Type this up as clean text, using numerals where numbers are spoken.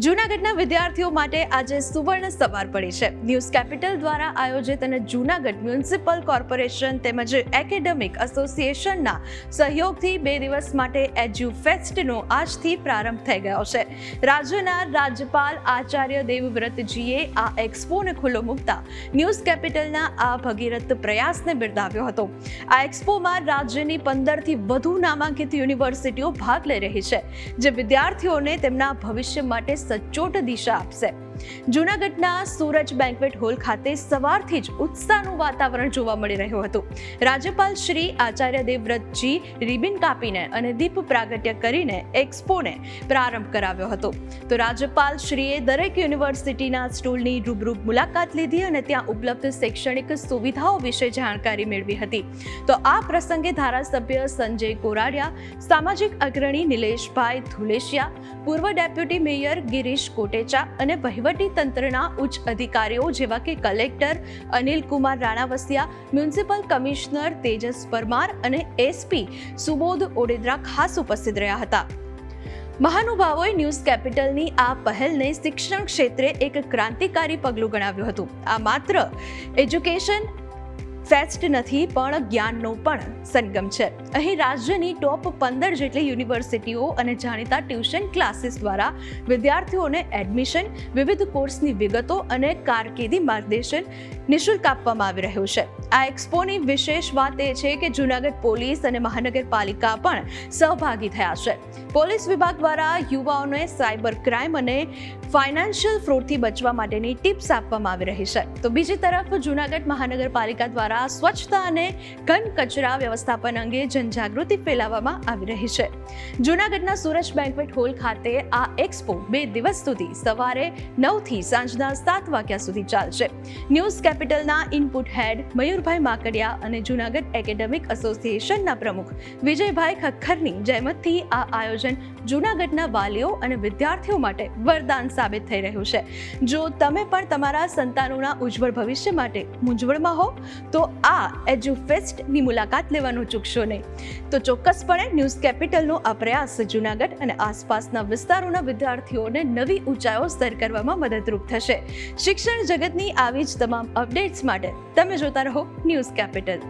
જૂનાગઢના વિદ્યાર્થીઓ માટે આજે સુવર્ણ સવાર પડી છે. ન્યૂઝ કેપિટલ દ્વારા આયોજિત અને જૂનાગઢ મ્યુનિસિપલ કોર્પોરેશન તેમજ એકેડેમિક એસોસિએશનના સહયોગથી 2 દિવસ માટે એજ્યુફેસ્ટનો આજથી પ્રારંભ થઈ ગયો છે. રાજ્યના રાજ્યપાલ આચાર્ય દેવવ્રતજીએ આ એક્સપોને ખુલ્લો મૂકતા ન્યૂઝ કેપિટલના આ ભગીરથ પ્રયાસને બિરદાવ્યો હતો. આ એક્સપોમાં રાજ્યની 15થી વધુ નામાંકિત યુનિવર્સિટીઓ ભાગ લઈ રહી છે, જે વિદ્યાર્થીઓને તેમના ભવિષ્ય માટે સચોટ દિશા આપશે. જૂનાગઢના સૂરજ બેન્ક્વેટ હોલ ખાતે સવારથી જ ઉત્સાહનું વાતાવરણ જોવા મળી રહ્યું હતું. રાજ્યપાલ શ્રી આચાર્ય દેવવ્રતજી રિબિન કાપીને અને દીપ પ્રાગટ્ય કરીને એક્સપોને પ્રારંભ કરાવ્યો હતો. તો રાજ્યપાલ શ્રીએ દરેક યુનિવર્સિટીના સ્ટોલની રૂબરૂ મુલાકાત લીધી અને ત્યાં ઉપલબ્ધ શૈક્ષણિક સુવિધાઓ વિશે જાણકારી મેળવી હતી. તો આ પ્રસંગે ધારાસભ્ય સંજય કોરાડિયા, સામાજિક અગ્રણી નિલેશભાઈ ધુલેશિયા, પૂર્વ ડેપ્યુટી મેયર ગિરીશ કોટેચા અને વહીવટી તંત્રના ઉચ્ચ અધિકારીઓ જેવા કે collector Anil Kumar Ranavasiya, municipal commissioner Tejas Parmar અને એસપી સુબોધ ઓડેદરા ખાસ ઉપસ્થિત રહ્યા હતા. મહાનુભાવોએ ન્યૂઝ કેપિટલની આ પહેલને શિક્ષણ ક્ષેત્રે એક ક્રાંતિકારી પગલું ગણાવ્યું હતું. આ માત્ર એજ્યુકેશન ફેસ્ટ નથી, પણ જ્ઞાનનો પણ સંગમ છે. અહીં રાજ્યની ટોપ 15 જેટલી યુનિવર્સિટીઓ અને જાણીતા ટ્યુશન ક્લાસીસ દ્વારા વિદ્યાર્થીઓને એડમિશન, વિવિધ કોર્સની વિગતો અને કારકિર્દી માર્ગદર્શન નિઃશુલ્ક આપવામાં આવી રહ્યું છે. આ એક્સપોની વિશેષ વાત એ છે કે જૂનાગઢ પોલીસ અને મહાનગરપાલિકા પણ સહભાગી થયા છે. પોલીસ વિભાગ દ્વારા યુવાઓને સાયબર ક્રાઇમ અને ફાઇનાન્શિયલ ફ્રોડથી બચવા માટેની ટિપ્સ આપવામાં આવી રહી છે. તો બીજી તરફ જૂનાગઢ મહાનગરપાલિકા દ્વારા સ્વચ્છતા અને ઘન કચરા વ્યવસ્થાપન અંગે જનજાગૃતિ ફેલાવવામાં આવી રહી છે. જૂનાગઢના સૂરજ બેન્ક્વેટ હોલ ખાતે આ એક્સપો 2 દિવસ સુધી સવારે 9 થી સાંજના 7 વાગ્યા સુધી ચાલશે. ન્યૂઝ કેપિટલના ઇનપુટ હેડ મયુરભાઈ માકડિયા અને જૂનાગઢ એકેડેમિક એસોસિએશનના પ્રમુખ વિજયભાઈ ખખ્ખરની જહેમતથી આ આયોજન જૂનાગઢના વાલીઓ અને વિદ્યાર્થીઓ માટે વરદાન સાબિત થઈ રહ્યું છે. જો તમે પણ તમારા સંતાનોના ઉજ્જવળ ભવિષ્ય માટે મૂંઝવણમાં હો તો આ એજ્યુફેસ્ટની મુલાકાત લેવાનું ચૂકશો નહીં. તો ચોક્કસપણે ન્યૂઝ કેપિટલનો આ પ્રયાસ જૂનાગઢ અને આસપાસના વિસ્તારોના વિદ્યાર્થીઓને નવી ઊંચાઈઓ સર કરવામાં મદદરૂપ થશે. શિક્ષણ જગતની આવી જ તમામ અપડેટ્સ માટે તમે જોતા રહો ન્યૂઝ કેપિટલ.